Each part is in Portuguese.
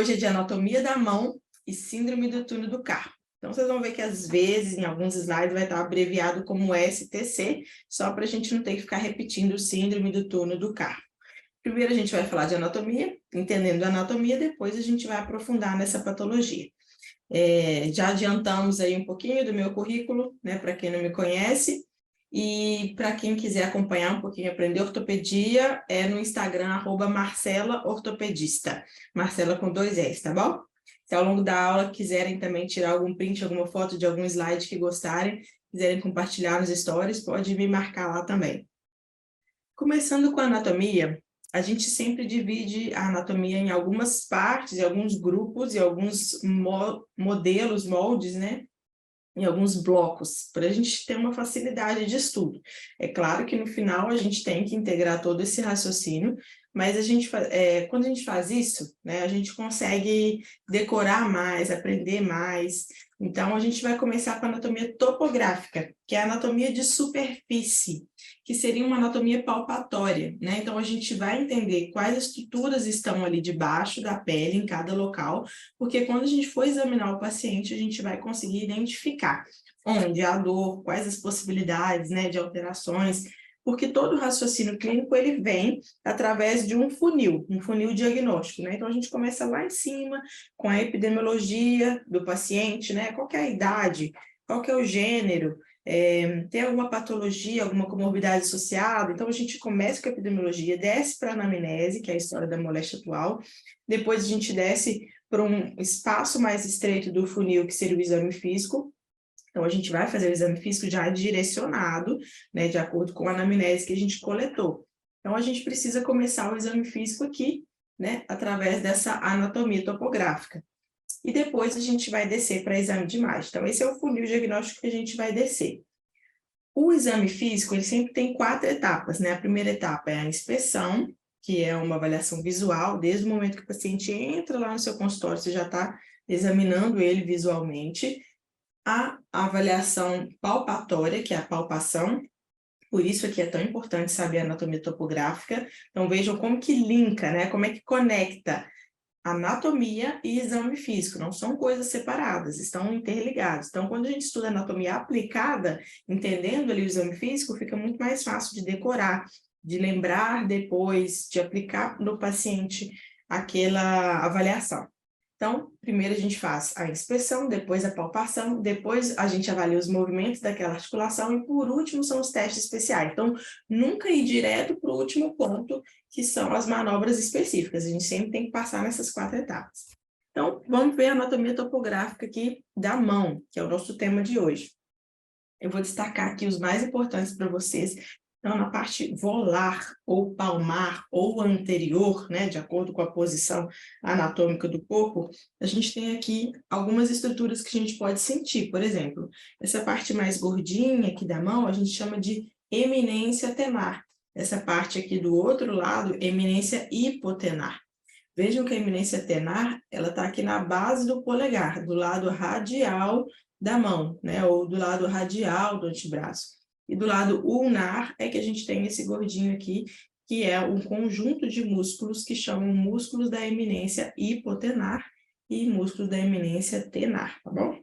hoje é de anatomia da mão e síndrome do túnel do carpo. Então, vocês vão ver que, às vezes, em alguns slides, vai estar abreviado como STC, só para a gente não ter que ficar repetindo síndrome do túnel do carpo. Primeiro, a gente vai falar de anatomia, entendendo a anatomia, depois a gente vai aprofundar nessa patologia. Já adiantamos aí um pouquinho do meu currículo, né, para quem não me conhece, e para quem quiser acompanhar um pouquinho, aprender ortopedia, é no Instagram, @MarcelaOrtopedista, Marcela com 2 S, tá bom? Se ao longo da aula quiserem também tirar algum print, alguma foto de algum slide que gostarem, quiserem compartilhar nos stories, pode me marcar lá também. Começando com a anatomia, a gente sempre divide a anatomia em algumas partes, em alguns grupos, e alguns modelos, moldes, né? Em alguns blocos, para a gente ter uma facilidade de estudo. É claro que no final a gente tem que integrar todo esse raciocínio, mas quando a gente faz isso, né, a gente consegue decorar mais, aprender mais. Então, a gente vai começar com a anatomia topográfica, que é a anatomia de superfície, que seria uma anatomia palpatória, né? Então, a gente vai entender quais estruturas estão ali debaixo da pele, em cada local, porque quando a gente for examinar o paciente, a gente vai conseguir identificar onde há dor, quais as possibilidades, né, de alterações, porque todo o raciocínio clínico ele vem através de um funil diagnóstico, né? Então, a gente começa lá em cima, com a epidemiologia do paciente, né? Qual que é a idade, qual que é o gênero, tem alguma patologia, alguma comorbidade associada. Então, a gente começa com a epidemiologia, desce para a anamnese, que é a história da moléstia atual, depois a gente desce para um espaço mais estreito do funil, que seria o exame físico. Então, a gente vai fazer o exame físico já direcionado, né, de acordo com a anamnese que a gente coletou. Então, a gente precisa começar o exame físico aqui, né, através dessa anatomia topográfica. E depois a gente vai descer para exame de imagem. Então, esse é o funil diagnóstico que a gente vai descer. O exame físico, ele sempre tem 4 etapas, né? A primeira etapa é a inspeção, que é uma avaliação visual, desde o momento que o paciente entra lá no seu consultório, você já está examinando ele visualmente. A avaliação palpatória, que é a palpação, por isso aqui é tão importante saber a anatomia topográfica. Então, vejam como que linka, né? Como é que conecta anatomia e exame físico, não são coisas separadas, estão interligados. Então, quando a gente estuda anatomia aplicada, entendendo ali o exame físico, fica muito mais fácil de decorar, de lembrar depois, de aplicar no paciente aquela avaliação. Então, primeiro a gente faz a inspeção, depois a palpação, depois a gente avalia os movimentos daquela articulação e, por último, são os testes especiais. Então, nunca ir direto para o último ponto, que são as manobras específicas. A gente sempre tem que passar nessas 4 etapas. Então, vamos ver a anatomia topográfica aqui da mão, que é o nosso tema de hoje. Eu vou destacar aqui os mais importantes para vocês. Então, na parte volar, ou palmar, ou anterior, né, de acordo com a posição anatômica do corpo, a gente tem aqui algumas estruturas que a gente pode sentir. Por exemplo, essa parte mais gordinha aqui da mão, a gente chama de eminência tenar. Essa parte aqui do outro lado, eminência hipotenar. Vejam que a eminência tenar, ela está aqui na base do polegar, do lado radial da mão, né, ou do lado radial do antebraço. E do lado ulnar é que a gente tem esse gordinho aqui, que é um conjunto de músculos que chamam músculos da eminência hipotenar e músculos da eminência tenar, tá bom?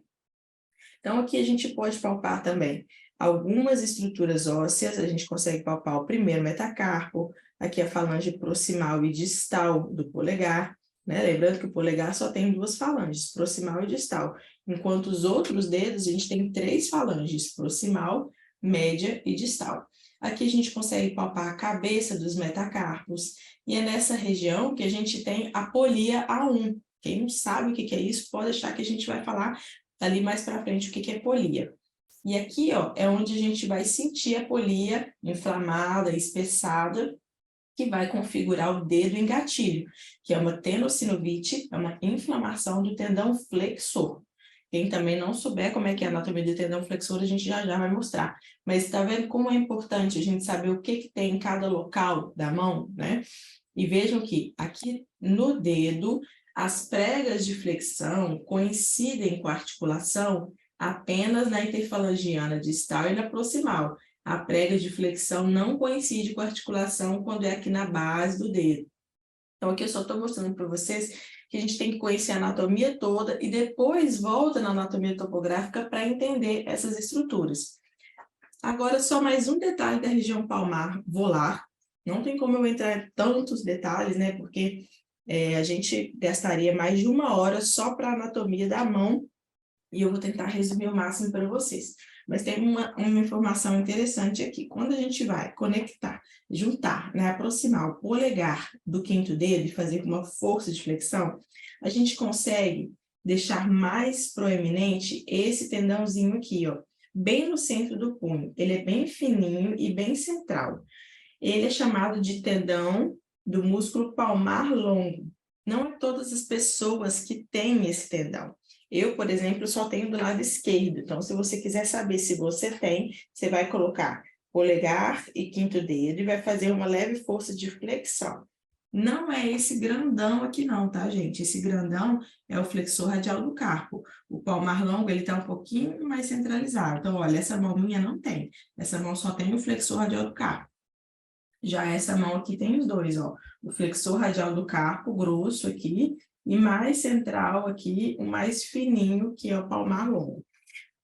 Então, aqui a gente pode palpar também algumas estruturas ósseas, a gente consegue palpar o primeiro metacarpo, aqui a falange proximal e distal do polegar, né? Lembrando que o polegar só tem 2 falanges, proximal e distal, enquanto os outros dedos a gente tem 3 falanges, proximal, média e distal. Aqui a gente consegue palpar a cabeça dos metacarpos, e é nessa região que a gente tem a polia A1. Quem não sabe o que é isso, pode achar que a gente vai falar ali mais para frente o que é polia. E aqui, ó, é onde a gente vai sentir a polia inflamada, espessada, que vai configurar o dedo em gatilho, que é uma tendocinovite, é uma inflamação do tendão flexor. Quem também não souber como é que é a anatomia do tendão flexor, a gente já vai mostrar. Mas está vendo como é importante a gente saber o que tem em cada local da mão, né? E vejam que aqui no dedo, as pregas de flexão coincidem com a articulação apenas na interfalangiana distal e na proximal. A prega de flexão não coincide com a articulação quando é aqui na base do dedo. Então, aqui eu só estou mostrando para vocês que a gente tem que conhecer a anatomia toda e depois volta na anatomia topográfica para entender essas estruturas. Agora, só mais um detalhe da região palmar volar. Não tem como eu entrar em tantos detalhes, né? Porque a gente gastaria mais de 1 hora só para a anatomia da mão e eu vou tentar resumir o máximo para vocês. Mas tem uma informação interessante aqui. Quando a gente vai conectar, juntar, né, aproximar o polegar do quinto dedo e fazer uma força de flexão, a gente consegue deixar mais proeminente esse tendãozinho aqui, ó, bem no centro do punho. Ele é bem fininho e bem central. Ele é chamado de tendão do músculo palmar longo. Não é todas as pessoas que têm esse tendão. Eu, por exemplo, só tenho do lado esquerdo. Então, se você quiser saber se você tem, você vai colocar polegar e quinto dedo e vai fazer uma leve força de flexão. Não é esse grandão aqui não, tá, gente? Esse grandão é o flexor radial do carpo. O palmar longo, ele tá um pouquinho mais centralizado. Então, olha, essa mão minha não tem. Essa mão só tem o flexor radial do carpo. Já essa mão aqui tem os dois, ó. O flexor radial do carpo, grosso aqui, e mais central aqui, o mais fininho, que é o palmar longo.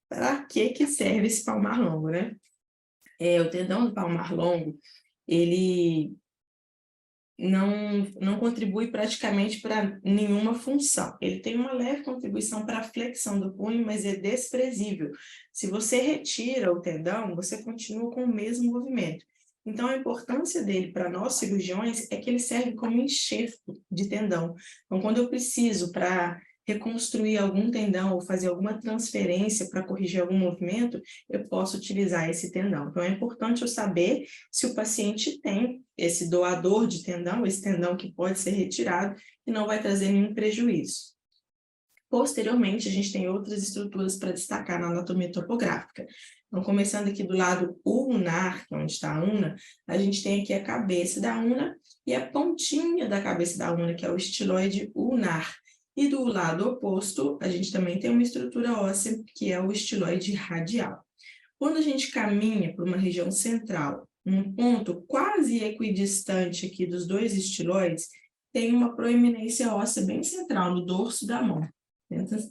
Para que serve esse palmar longo, né? O tendão do palmar longo, ele não contribui praticamente para nenhuma função. Ele tem uma leve contribuição para a flexão do punho, mas é desprezível. Se você retira o tendão, você continua com o mesmo movimento. Então, a importância dele para nós cirurgiões é que ele serve como enxerto de tendão. Então, quando eu preciso para reconstruir algum tendão ou fazer alguma transferência para corrigir algum movimento, eu posso utilizar esse tendão. Então, é importante eu saber se o paciente tem esse doador de tendão, esse tendão que pode ser retirado e não vai trazer nenhum prejuízo. Posteriormente, a gente tem outras estruturas para destacar na anatomia topográfica. Então, começando aqui do lado ulnar, que é onde está a una, a gente tem aqui a cabeça da una e a pontinha da cabeça da una, que é o estiloide ulnar. E do lado oposto, a gente também tem uma estrutura óssea, que é o estiloide radial. Quando a gente caminha para uma região central, um ponto quase equidistante aqui dos dois estiloides, tem uma proeminência óssea bem central no dorso da mão.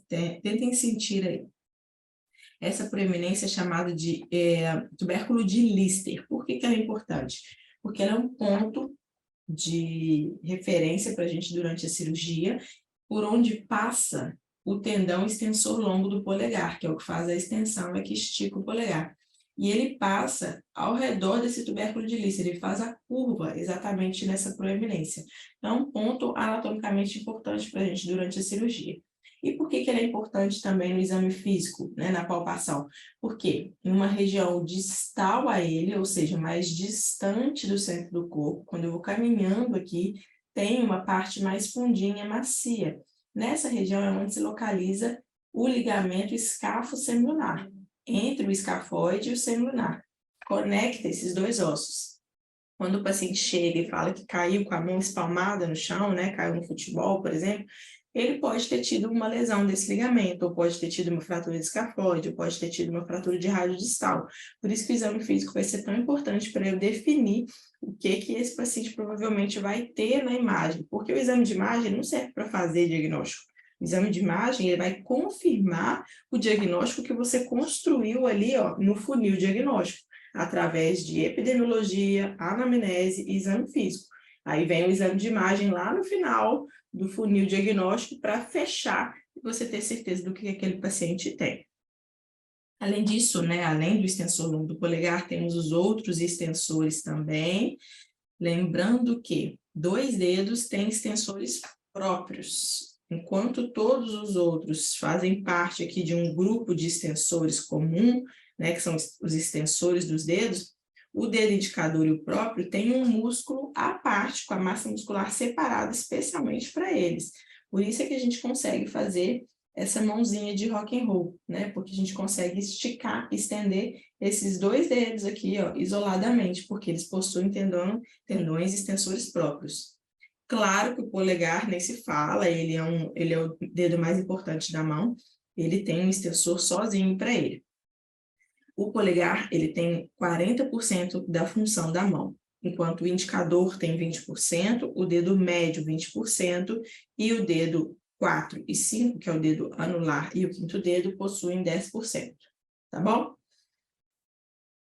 Tentem sentir aí. Essa proeminência é chamada de tubérculo de Lister. Por que ela é importante? Porque ela é um ponto de referência para a gente durante a cirurgia, por onde passa o tendão extensor longo do polegar, que é o que faz a extensão, é que estica o polegar. E ele passa ao redor desse tubérculo de Lister, ele faz a curva exatamente nessa proeminência. Então, é um ponto anatomicamente importante para a gente durante a cirurgia. E por que ele é importante também no exame físico, né, na palpação? Porque em uma região distal a ele, ou seja, mais distante do centro do corpo, quando eu vou caminhando aqui, tem uma parte mais fundinha, macia. Nessa região é onde se localiza o ligamento escafo-semilunar, entre o escafoide e o semilunar. Conecta esses dois ossos. Quando o paciente chega e fala que caiu com a mão espalmada no chão, né, caiu no futebol, por exemplo, ele pode ter tido uma lesão desse ligamento, ou pode ter tido uma fratura de escafoide, ou pode ter tido uma fratura de rádio distal. Por isso que o exame físico vai ser tão importante para eu definir o que esse paciente provavelmente vai ter na imagem, porque o exame de imagem não serve para fazer diagnóstico. O exame de imagem ele vai confirmar o diagnóstico que você construiu ali, ó, no funil diagnóstico, através de epidemiologia, anamnese e exame físico. Aí vem o exame de imagem lá no final do funil diagnóstico para fechar e você ter certeza do que aquele paciente tem. Além disso, né, além do extensor longo do polegar, temos os outros extensores também. Lembrando que 2 dedos têm extensores próprios, enquanto todos os outros fazem parte aqui de um grupo de extensores comum, né, que são os extensores dos dedos, o dedo indicador e o próprio têm um músculo à parte, com a massa muscular separada especialmente para eles. Por isso é que a gente consegue fazer essa mãozinha de rock and roll, né? Porque a gente consegue esticar, estender esses 2 dedos aqui, ó, isoladamente, porque eles possuem tendões extensores próprios. Claro que o polegar nem se fala, ele é o dedo mais importante da mão, ele tem um extensor sozinho para ele. O polegar, ele tem 40% da função da mão. enquanto o indicador tem 20%, o dedo médio 20%, e o dedo 4 e 5, que é o dedo anular, e o quinto dedo, possuem 10%, tá bom?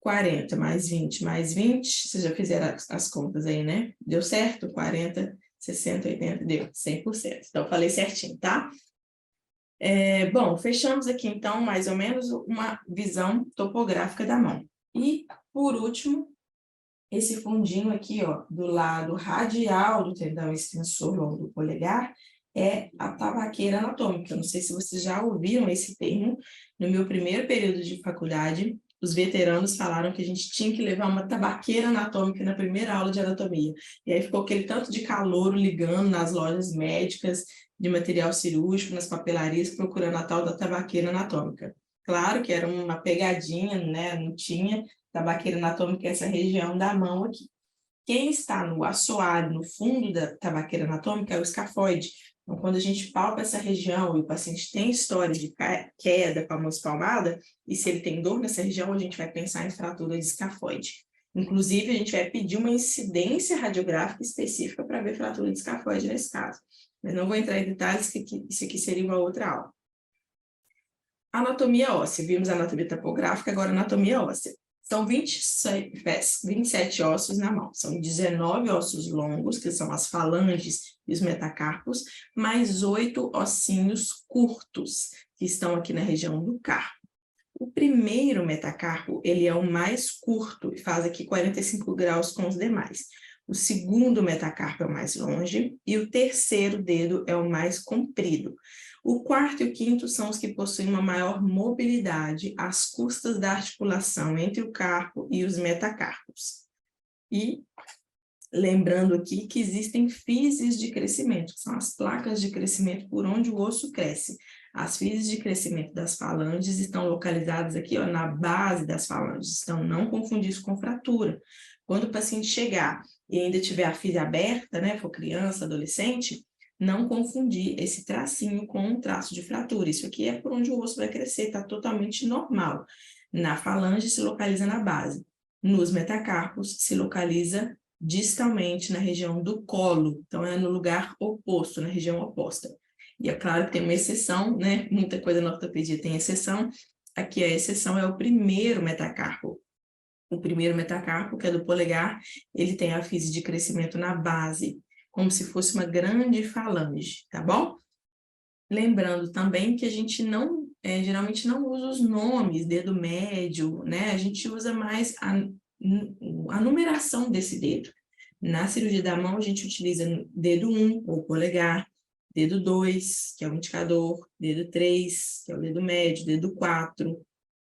40 mais 20 mais 20, vocês já fizeram as contas aí, né? Deu certo? 40, 60, 80, deu 100%. Então, falei certinho, tá? Bom, fechamos aqui, então, mais ou menos uma visão topográfica da mão. E, por último, esse fundinho aqui, ó, do lado radial do tendão extensor longo do polegar, é a tabaqueira anatômica. Eu não sei se vocês já ouviram esse termo. No meu primeiro período de faculdade, os veteranos falaram que a gente tinha que levar uma tabaqueira anatômica na primeira aula de anatomia. E aí ficou aquele tanto de calouro ligando nas lojas médicas de material cirúrgico, nas papelarias, procurando a tal da tabaqueira anatômica. Claro que era uma pegadinha, né? Não tinha tabaqueira anatômica, essa região da mão aqui. Quem está no assoalho, no fundo da tabaqueira anatômica, é o escafoide. Então, quando a gente palpa essa região e o paciente tem história de queda com a mão espalmada, e se ele tem dor nessa região, a gente vai pensar em fratura de escafoide. Inclusive, a gente vai pedir uma incidência radiográfica específica para ver fratura de escafoide nesse caso. Mas não vou entrar em detalhes, que isso aqui seria uma outra aula. Anatomia óssea. Vimos a anatomia topográfica, agora anatomia óssea. São 27 ossos na mão. São 19 ossos longos, que são as falanges e os metacarpos, mais 8 ossinhos curtos, que estão aqui na região do carpo. O primeiro metacarpo, ele é o mais curto, e faz aqui 45 graus com os demais. O segundo metacarpo é o mais longe, e o terceiro dedo é o mais comprido. O quarto e o quinto são os que possuem uma maior mobilidade às custas da articulação entre o carpo e os metacarpos. E lembrando aqui que existem físis de crescimento, que são as placas de crescimento por onde o osso cresce. As físis de crescimento das falanges estão localizadas aqui, ó, na base das falanges. Então, não confundir isso com fratura. Quando o paciente chegar e ainda tiver a fise aberta, né, for criança, adolescente, não confundir esse tracinho com um traço de fratura. Isso aqui é por onde o osso vai crescer, está totalmente normal. Na falange se localiza na base. Nos metacarpos se localiza distalmente na região do colo. Então, é no lugar oposto, na região oposta. E é claro que tem uma exceção, né? Muita coisa na ortopedia tem exceção. Aqui a exceção é o primeiro metacarpo. O primeiro metacarpo, que é do polegar, ele tem a fise de crescimento na base, como se fosse uma grande falange, tá bom? Lembrando também que a gente geralmente não usa os nomes, dedo médio, né? A gente usa mais a numeração desse dedo. Na cirurgia da mão, a gente utiliza dedo 1, ou polegar, dedo 2, que é o indicador, dedo 3, que é o dedo médio, dedo 4,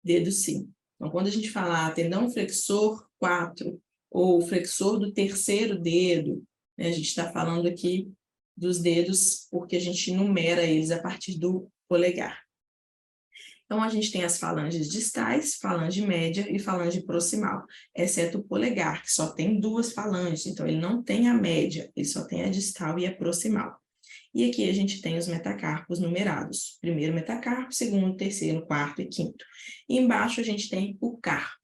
dedo 5. Então, quando a gente falar tendão flexor 4, ou flexor do terceiro dedo, né, a gente está falando aqui dos dedos, porque a gente numera eles a partir do polegar. Então, a gente tem as falanges distais, falange média e falange proximal, exceto o polegar, que só tem 2 falanges, então ele não tem a média, ele só tem a distal e a proximal. E aqui a gente tem os metacarpos numerados, primeiro metacarpo, segundo, terceiro, quarto e quinto. E embaixo a gente tem o carpo.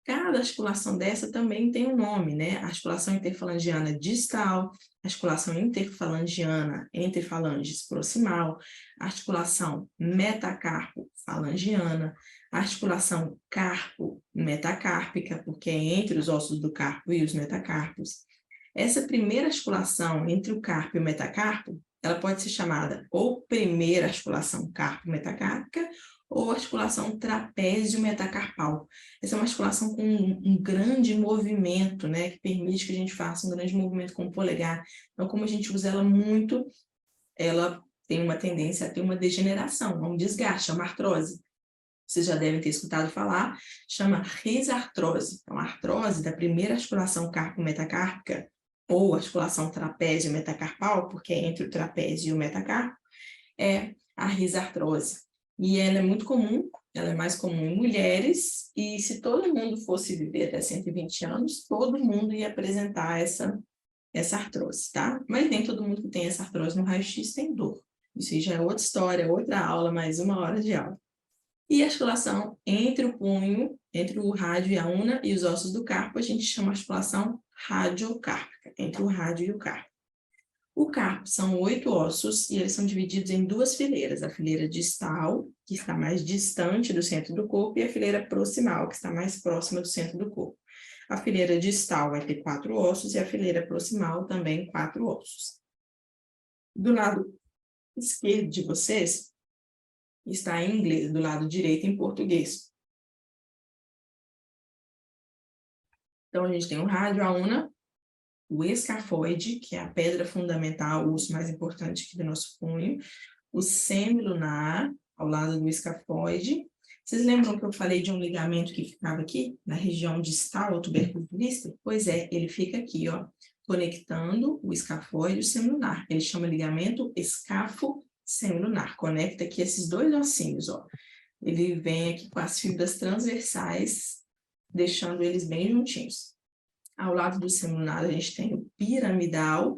Cada articulação dessa também tem um nome, né? Articulação interfalangiana distal, articulação interfalangiana entre falanges proximal, articulação metacarpo-falangiana, articulação carpo-metacárpica, porque é entre os ossos do carpo e os metacarpos. Essa primeira articulação entre o carpo e o metacarpo, ela pode ser chamada ou primeira articulação carpo-metacárpica ou articulação trapézio-metacarpal. Essa é uma articulação com um grande movimento, né, que permite que a gente faça um grande movimento com o polegar. Então, como a gente usa ela muito, ela tem uma tendência a ter uma degeneração, um desgaste, uma artrose. Vocês já devem ter escutado falar, chama risartrose. Então, a artrose da primeira articulação carpo-metacárpica, ou articulação trapézio-metacarpal, porque é entre o trapézio e o metacarpo, é a risartrose. E ela é muito comum, ela é mais comum em mulheres, e se todo mundo fosse viver até 120 anos, todo mundo ia apresentar essa artrose, tá? Mas nem todo mundo que tem essa artrose no raio-x tem dor. Isso aí já é outra história, outra aula, mais 1 hora de aula. E a articulação entre o punho, entre o rádio e a una e os ossos do carpo, a gente chama de articulação radiocárpica, entre o rádio e o carpo. O carpo são 8 ossos e eles são divididos em 2 fileiras, a fileira distal, que está mais distante do centro do corpo, e a fileira proximal, que está mais próxima do centro do corpo. A fileira distal vai ter 4 ossos e a fileira proximal também 4 ossos. Do lado esquerdo de vocês está em inglês, do lado direito em português. Então, a gente tem o rádio, a una, o escafoide, que é a pedra fundamental, o osso mais importante aqui do nosso punho, o semilunar, ao lado do escafoide. Vocês lembram que eu falei de um ligamento que ficava aqui, na região distal, o tuberculista? Pois é, ele fica aqui, ó, conectando o escafoide e o semilunar. Ele chama ligamento escafo-semilunar. Conecta aqui esses 2 ossinhos, ó. Ele vem aqui com as fibras transversais, deixando eles bem juntinhos. Ao lado do semilunar, a gente tem o piramidal,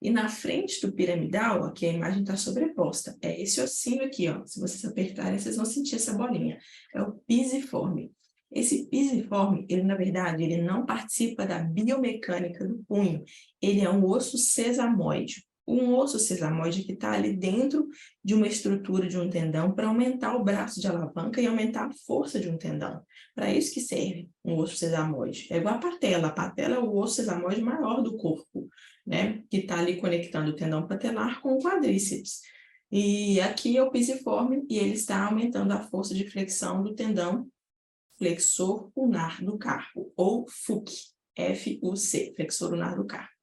e na frente do piramidal, aqui a imagem está sobreposta, é esse ossinho aqui, ó. Se vocês apertarem, vocês vão sentir essa bolinha. É o pisiforme. Esse pisiforme, ele, na verdade, ele não participa da biomecânica do punho. Ele é um osso sesamoide. Um osso sesamoide que está ali dentro de uma estrutura de um tendão para aumentar o braço de alavanca e aumentar a força de um tendão. Para isso que serve um osso sesamoide. É igual a patela é o osso sesamoide maior do corpo, né? Que está ali conectando o tendão patelar com o quadríceps. E aqui é o pisiforme e ele está aumentando a força de flexão do tendão flexor ulnar do carpo, ou FUC, F-U-C, flexor ulnar do carpo.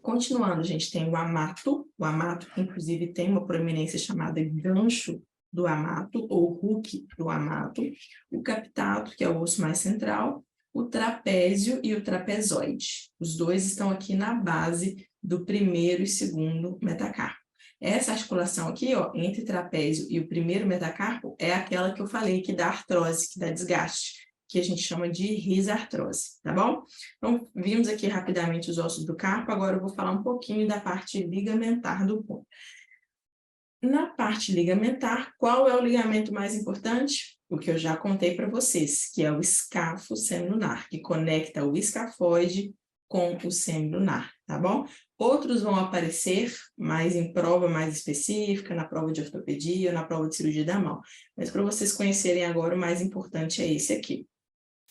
Continuando, a gente tem o amato que inclusive tem uma proeminência chamada gancho do amato, ou hook do amato, o captato, que é o osso mais central, o trapézio e o trapezoide. Os dois estão aqui na base do primeiro e segundo metacarpo. Essa articulação aqui, ó, entre trapézio e o primeiro metacarpo, é aquela que eu falei que dá artrose, que dá desgaste, que a gente chama de risartrose, tá bom? Então, vimos aqui rapidamente os ossos do carpo, agora eu vou falar um pouquinho da parte ligamentar do punho. Na parte ligamentar, qual é o ligamento mais importante? O que eu já contei para vocês, que é o escafo semilunar, que conecta o escafoide com o semilunar, tá bom? Outros vão aparecer mais em prova mais específica, na prova de ortopedia, na prova de cirurgia da mão. Mas para vocês conhecerem agora, o mais importante é esse aqui.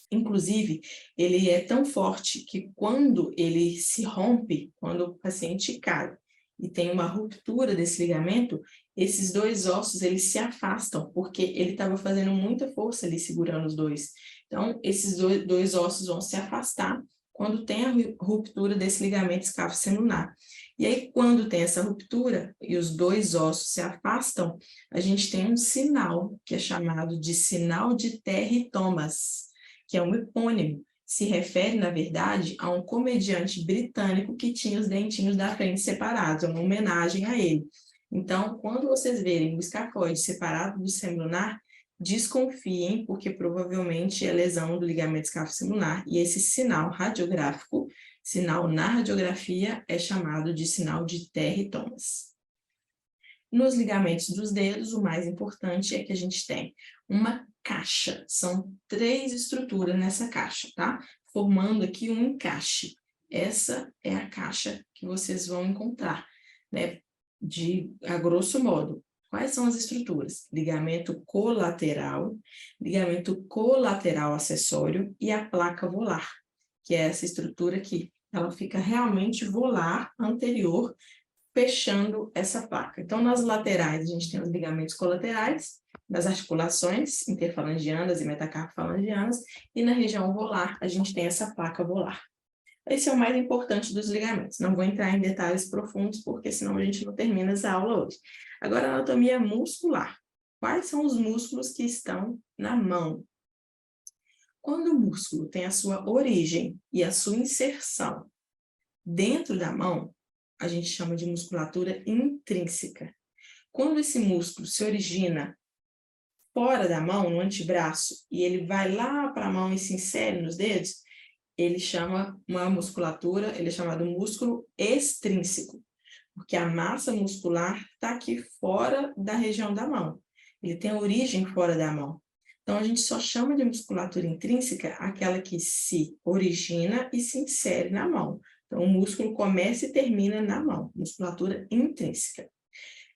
Inclusive, ele é tão forte que quando ele se rompe, quando o paciente cai e tem uma ruptura desse ligamento, esses 2 ossos eles se afastam, porque ele estava fazendo muita força ali segurando os dois. Então, esses dois ossos vão se afastar quando tem a ruptura desse ligamento escafo-semilunar. E aí, quando tem essa ruptura e os 2 ossos se afastam, a gente tem um sinal que é chamado de sinal de Terry-Thomas, que é um epônimo, se refere, na verdade, a um comediante britânico que tinha os dentinhos da frente separados, é uma homenagem a ele. Então, quando vocês verem o escafoide separado do semilunar, desconfiem, porque provavelmente é lesão do ligamento escafo-semilunar, e esse sinal radiográfico, sinal na radiografia, é chamado de sinal de Terry-Thomas. Nos ligamentos dos dedos, o mais importante é que a gente tem uma caixa. São 3 estruturas nessa caixa, tá? Formando aqui um encaixe. Essa é a caixa que vocês vão encontrar, né? A grosso modo. Quais são as estruturas? Ligamento colateral acessório e a placa volar, que é essa estrutura aqui. Ela fica realmente volar anterior, fechando essa placa. Então, nas laterais, a gente tem os ligamentos colaterais, das articulações interfalangianas e metacarpofalangianas, e na região volar, a gente tem essa placa volar. Esse é o mais importante dos ligamentos. Não vou entrar em detalhes profundos, porque senão a gente não termina essa aula hoje. Agora, anatomia muscular. Quais são os músculos que estão na mão? Quando o músculo tem a sua origem e a sua inserção dentro da mão, a gente chama de musculatura intrínseca. Quando esse músculo se origina fora da mão, no antebraço, e ele vai lá para a mão e se insere nos dedos, ele chama uma musculatura, ele é chamado músculo extrínseco, porque a massa muscular está aqui fora da região da mão. Ele tem origem fora da mão. Então, a gente só chama de musculatura intrínseca aquela que se origina e se insere na mão. Então, o músculo começa e termina na mão, musculatura intrínseca.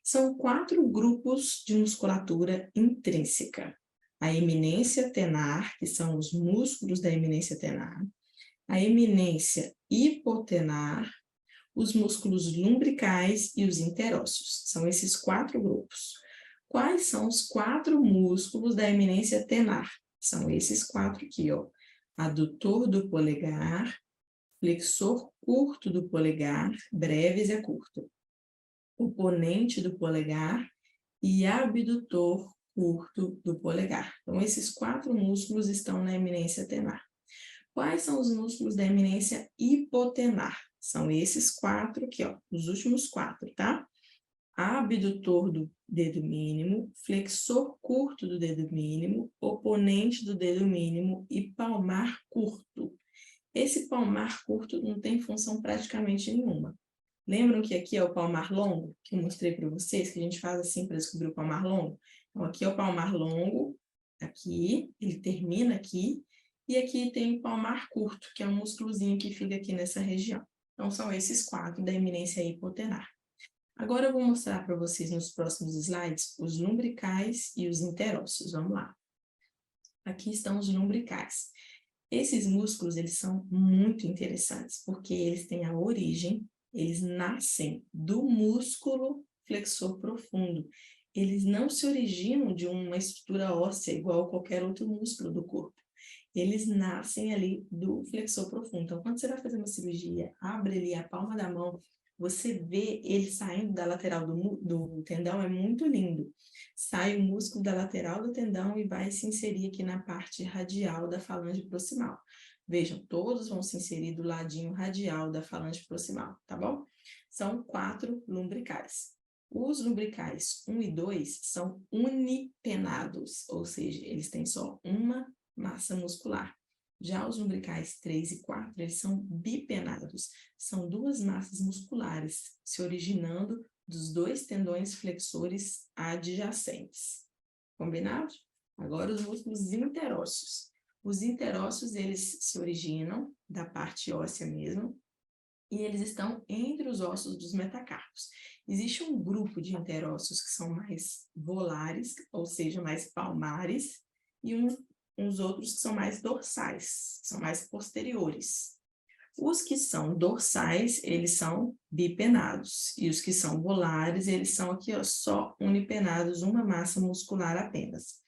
São 4 grupos de musculatura intrínseca. A eminência tenar, que são os músculos da eminência tenar, a eminência hipotenar, os músculos lumbricais e os interósseos. São esses 4 grupos. Quais são os 4 músculos da eminência tenar? São esses 4 aqui, ó. Adutor do polegar, flexor curto do polegar, breves é curto. Oponente do polegar e abdutor curto do polegar. Então, esses 4 músculos estão na eminência tenar. Quais são os músculos da eminência hipotenar? São esses 4 aqui, ó, os últimos 4, tá? Abdutor do dedo mínimo, flexor curto do dedo mínimo, oponente do dedo mínimo e palmar curto. Esse palmar curto não tem função praticamente nenhuma. Lembram que aqui é o palmar longo, que eu mostrei para vocês, que a gente faz assim para descobrir o palmar longo? Então, aqui é o palmar longo, aqui, ele termina aqui, e aqui tem o palmar curto, que é um músculozinho que fica aqui nessa região. Então, são esses 4 da eminência hipotenar. Agora eu vou mostrar para vocês nos próximos slides os lumbricais e os interósseos. Vamos lá. Aqui estão os lumbricais. Esses músculos, eles são muito interessantes, porque eles têm a origem, eles nascem do músculo flexor profundo. Eles não se originam de uma estrutura óssea igual a qualquer outro músculo do corpo. Eles nascem ali do flexor profundo. Então, quando você vai fazer uma cirurgia, abre ali a palma da mão, você vê ele saindo da lateral do tendão, é muito lindo. Sai o músculo da lateral do tendão e vai se inserir aqui na parte radial da falange proximal. Vejam, todos vão se inserir do ladinho radial da falange proximal, tá bom? São 4 lumbricais. Os lumbricais 1 e 2 são unipenados, ou seja, eles têm só uma massa muscular. Já os lumbricais 3 e 4, eles são bipenados. São 2 massas musculares, se originando dos 2 tendões flexores adjacentes. Combinado? Agora os músculos interósseos. Os interósseos, eles se originam da parte óssea mesmo, e eles estão entre os ossos dos metacarpos. Existe um grupo de interósseos que são mais volares, ou seja, mais palmares, e uns outros que são mais dorsais, são mais posteriores. Os que são dorsais, eles são bipenados, e os que são volares, eles são aqui, ó, só unipenados, uma massa muscular apenas.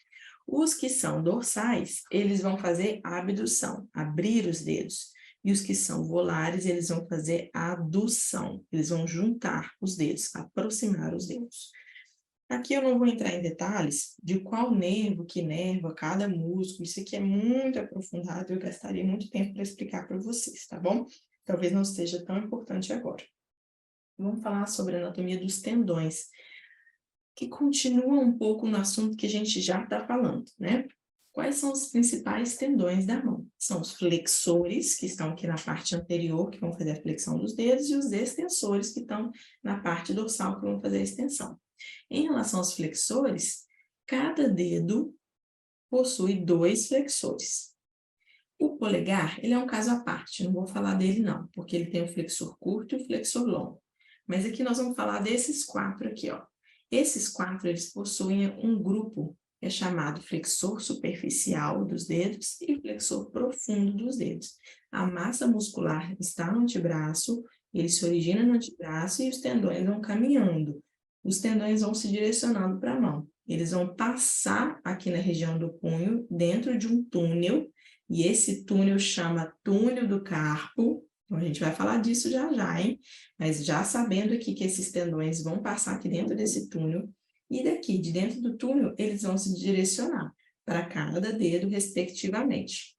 Os que são dorsais, eles vão fazer abdução, abrir os dedos, e os que são volares, eles vão fazer adução, eles vão juntar os dedos, aproximar os dedos. Aqui eu não vou entrar em detalhes de qual nervo que nerva cada músculo, isso aqui é muito aprofundado, eu gastaria muito tempo para explicar para vocês, tá bom? Talvez não seja tão importante agora. Vamos falar sobre a anatomia dos tendões, que continua um pouco no assunto que a gente já está falando, né? Quais são os principais tendões da mão? São os flexores, que estão aqui na parte anterior, que vão fazer a flexão dos dedos, e os extensores, que estão na parte dorsal, que vão fazer a extensão. Em relação aos flexores, cada dedo possui 2 flexores. O polegar, ele é um caso à parte, não vou falar dele não, porque ele tem o flexor curto e o flexor longo. Mas aqui nós vamos falar desses 4 aqui, ó. Esses 4, eles possuem um grupo que é chamado flexor superficial dos dedos e flexor profundo dos dedos. A massa muscular está no antebraço, ele se origina no antebraço e os tendões vão caminhando. Os tendões vão se direcionando para a mão. Eles vão passar aqui na região do punho, dentro de um túnel, e esse túnel chama túnel do carpo. Então, a gente vai falar disso já já, hein? Mas já sabendo aqui que esses tendões vão passar aqui dentro desse túnel, e daqui, de dentro do túnel, eles vão se direcionar para cada dedo, respectivamente.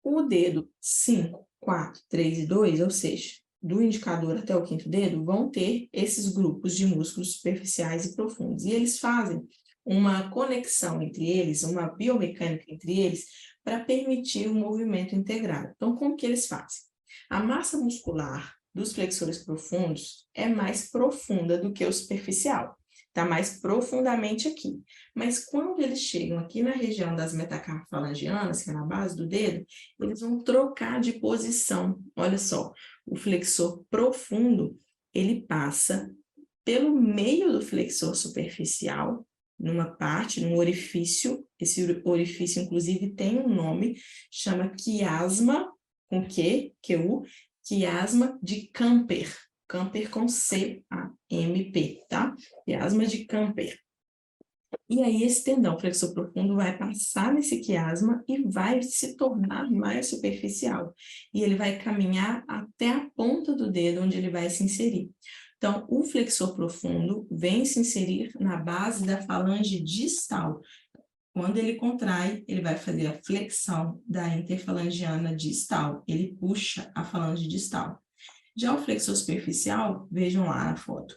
O dedo 5, 4, 3 e 2, ou seja, do indicador até o 5º dedo, vão ter esses grupos de músculos superficiais e profundos. E eles fazem uma conexão entre eles, uma biomecânica entre eles, para permitir o movimento integrado. Então, como que eles fazem? A massa muscular dos flexores profundos é mais profunda do que o superficial. está mais profundamente aqui. Mas quando eles chegam aqui na região das metacarpofalangianas, que é na base do dedo, eles vão trocar de posição. Olha só, o flexor profundo, ele passa pelo meio do flexor superficial, numa parte, num orifício. Esse orifício, inclusive, tem um nome, chama quiasma, com Q, Q-U, quiasma de Camper. Camper com C-A-M-P, tá? Quiasma de Camper. E aí esse tendão flexor profundo vai passar nesse quiasma e vai se tornar mais superficial. E ele vai caminhar até a ponta do dedo onde ele vai se inserir. Então, o flexor profundo vem se inserir na base da falange distal. Quando ele contrai, ele vai fazer a flexão da interfalangiana distal. Ele puxa a falange distal. Já o flexor superficial, vejam lá na foto,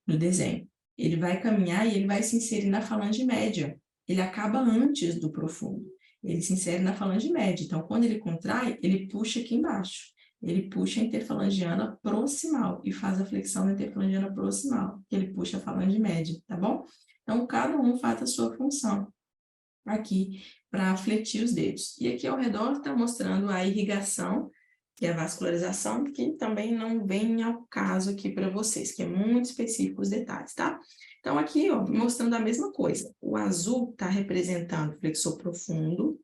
no desenho. Ele vai caminhar e ele vai se inserir na falange média. Ele acaba antes do profundo. Ele se insere na falange média. Então, quando ele contrai, ele puxa aqui embaixo. Ele puxa a interfalangiana proximal e faz a flexão da interfalangiana proximal, que ele puxa a falange média, tá bom? Então, cada um faz a sua função aqui para fletir os dedos. E aqui ao redor está mostrando a irrigação, que é a vascularização, que também não vem ao caso aqui para vocês, que é muito específico os detalhes, tá? Então, aqui, ó, mostrando a mesma coisa. O azul está representando o flexor profundo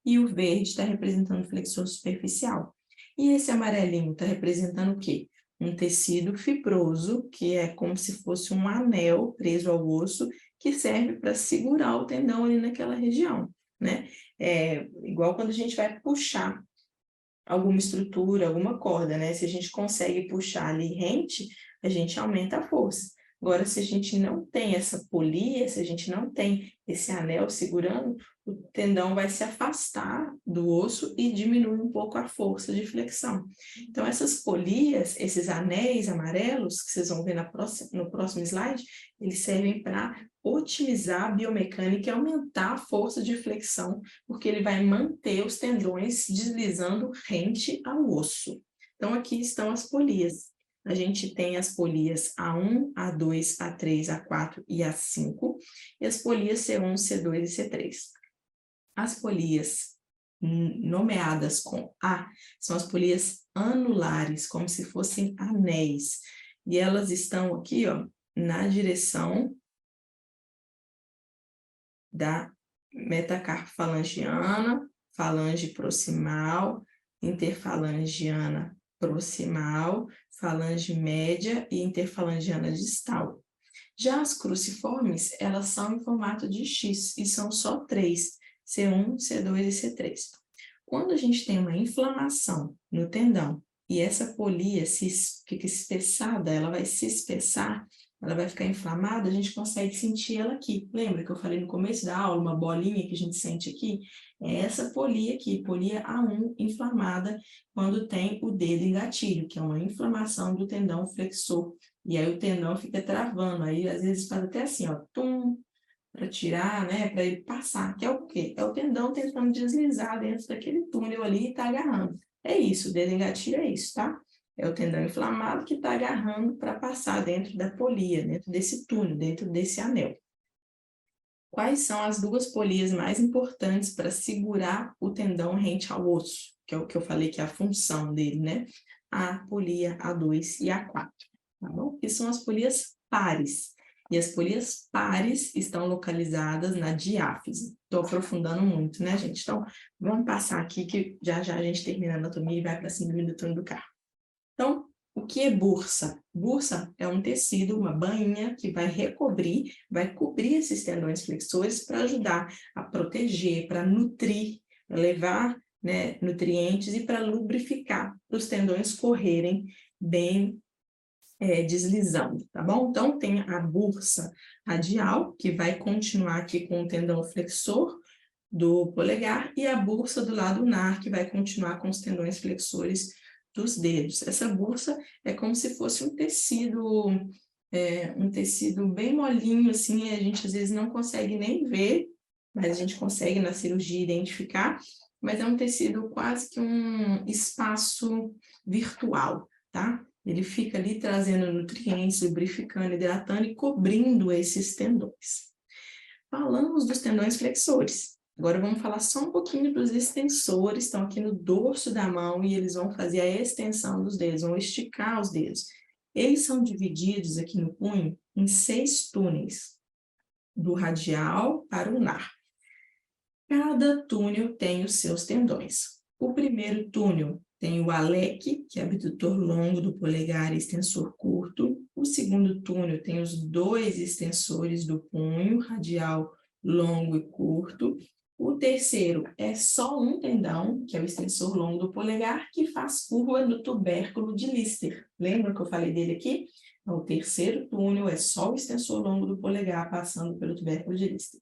e o verde está representando o flexor superficial. E esse amarelinho está representando o quê? Um tecido fibroso, que é como se fosse um anel preso ao osso, que serve para segurar o tendão ali naquela região, né? É igual quando a gente vai puxar alguma estrutura, alguma corda, né? Se a gente consegue puxar ali rente, a gente aumenta a força. Agora, se a gente não tem essa polia, se a gente não tem esse anel segurando, o tendão vai se afastar do osso e diminui um pouco a força de flexão. Então, essas polias, esses anéis amarelos, que vocês vão ver no próximo slide, eles servem para otimizar a biomecânica e aumentar a força de flexão, porque ele vai manter os tendões deslizando rente ao osso. Então, aqui estão as polias. A gente tem as polias A1, A2, A3, A4 e A5, e as polias C1, C2 e C3. As polias nomeadas com A são as polias anulares, como se fossem anéis, e elas estão aqui, ó, na direção da metacarpofalangiana, falange proximal, interfalangiana proximal, falange média e interfalangiana distal. Já as cruciformes, elas são em formato de X e são só 3, C1, C2 e C3. Quando a gente tem uma inflamação no tendão e essa polia fica espessada, ela vai se espessar, ela vai ficar inflamada, a gente consegue sentir ela aqui. Lembra que eu falei no começo da aula, uma bolinha que a gente sente aqui? É essa polia aqui, polia A1 inflamada, quando tem o dedo em gatilho, que é uma inflamação do tendão flexor. E aí o tendão fica travando, aí às vezes faz até assim, ó, tum, para tirar, né, para ele passar, que é o quê? É o tendão tentando deslizar dentro daquele túnel ali e tá agarrando. É isso, o dedo em gatilho é isso, tá? É o tendão inflamado que está agarrando para passar dentro da polia, dentro desse túnel, dentro desse anel. Quais são as duas polias mais importantes para segurar o tendão rente ao osso? Que é o que eu falei que é a função dele, né? A polia A2 e A4, tá bom? Que são as polias pares. E as polias pares estão localizadas na diáfise. Estou aprofundando muito, né, gente? Então, vamos passar aqui que já já a gente termina a anatomia e vai para a síndrome do túnel do carpo. Então, o que é bursa? Bursa é um tecido, uma bainha que vai recobrir, vai cobrir esses tendões flexores para ajudar a proteger, para nutrir, para levar, né, nutrientes e para lubrificar, para os tendões correrem bem deslizando, tá bom? Então, tem a bursa radial, que vai continuar aqui com o tendão flexor do polegar, e a bursa do lado ulnar, que vai continuar com os tendões flexores dos dedos. Essa bursa é como se fosse um tecido bem molinho, assim, a gente às vezes não consegue nem ver, mas a gente consegue na cirurgia identificar, mas é um tecido quase que um espaço virtual, tá? Ele fica ali trazendo nutrientes, lubrificando, hidratando e cobrindo esses tendões. Falamos dos tendões flexores. Agora vamos falar só um pouquinho dos extensores, estão aqui no dorso da mão e eles vão fazer a extensão dos dedos, vão esticar os dedos. Eles são divididos aqui no punho em 6 túneis, do radial para o ulnar. Cada túnel tem os seus tendões. O primeiro túnel tem o aleque, que é abdutor longo do polegar e extensor curto. O segundo túnel tem os 2 extensores do punho, radial longo e curto. O terceiro é só um tendão, que é o extensor longo do polegar, que faz curva no tubérculo de Lister. Lembra que eu falei dele aqui? Então, o terceiro túnel é só o extensor longo do polegar passando pelo tubérculo de Lister.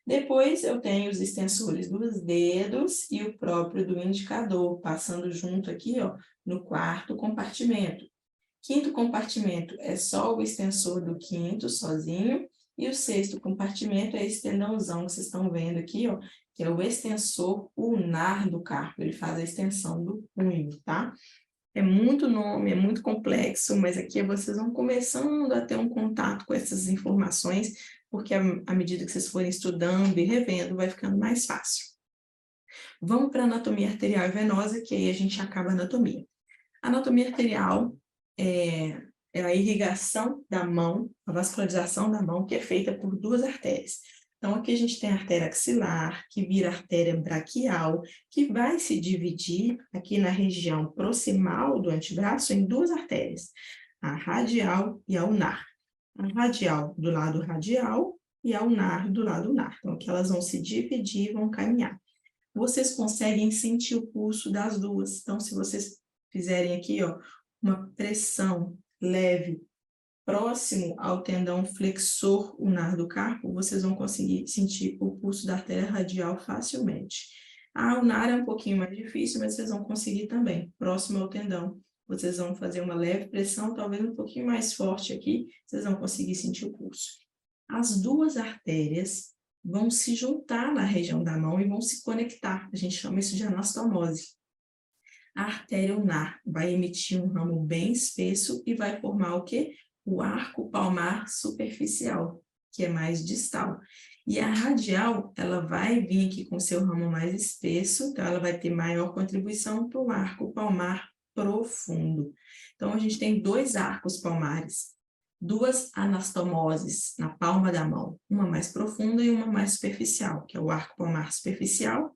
Depois eu tenho os extensores dos dedos e o próprio do indicador, passando junto aqui, ó, no quarto compartimento. Quinto compartimento é só o extensor do quinto, sozinho, e o sexto compartimento é esse tendãozão que vocês estão vendo aqui, ó, que é o extensor ulnar do carpo, ele faz a extensão do punho, tá? É muito nome, é muito complexo, mas aqui vocês vão começando a ter um contato com essas informações, porque à medida que vocês forem estudando e revendo, vai ficando mais fácil. Vamos para a anatomia arterial e venosa, que aí a gente acaba a anatomia. A anatomia arterial é a irrigação da mão, a vascularização da mão, que é feita por 2 artérias. Então, aqui a gente tem a artéria axilar, que vira artéria braquial, que vai se dividir aqui na região proximal do antebraço em 2 artérias, a radial e a ulnar. A radial do lado radial e a ulnar do lado ulnar. Então, aqui elas vão se dividir e vão caminhar. Vocês conseguem sentir o pulso das duas. Então, se vocês fizerem aqui, ó, uma pressão leve próximo ao tendão flexor ulnar do carpo, vocês vão conseguir sentir o pulso da artéria radial facilmente. A ulnar é um pouquinho mais difícil, mas vocês vão conseguir também, próximo ao tendão. Vocês vão fazer uma leve pressão, talvez um pouquinho mais forte aqui, vocês vão conseguir sentir o pulso. As 2 artérias vão se juntar na região da mão e vão se conectar. A gente chama isso de anastomose. A artéria ulnar vai emitir um ramo bem espesso e vai formar o quê? O arco palmar superficial, que é mais distal. E a radial, ela vai vir aqui com seu ramo mais espesso, então ela vai ter maior contribuição para o arco palmar profundo. Então, a gente tem 2 arcos palmares, 2 anastomoses na palma da mão, uma mais profunda e uma mais superficial, que é o arco palmar superficial,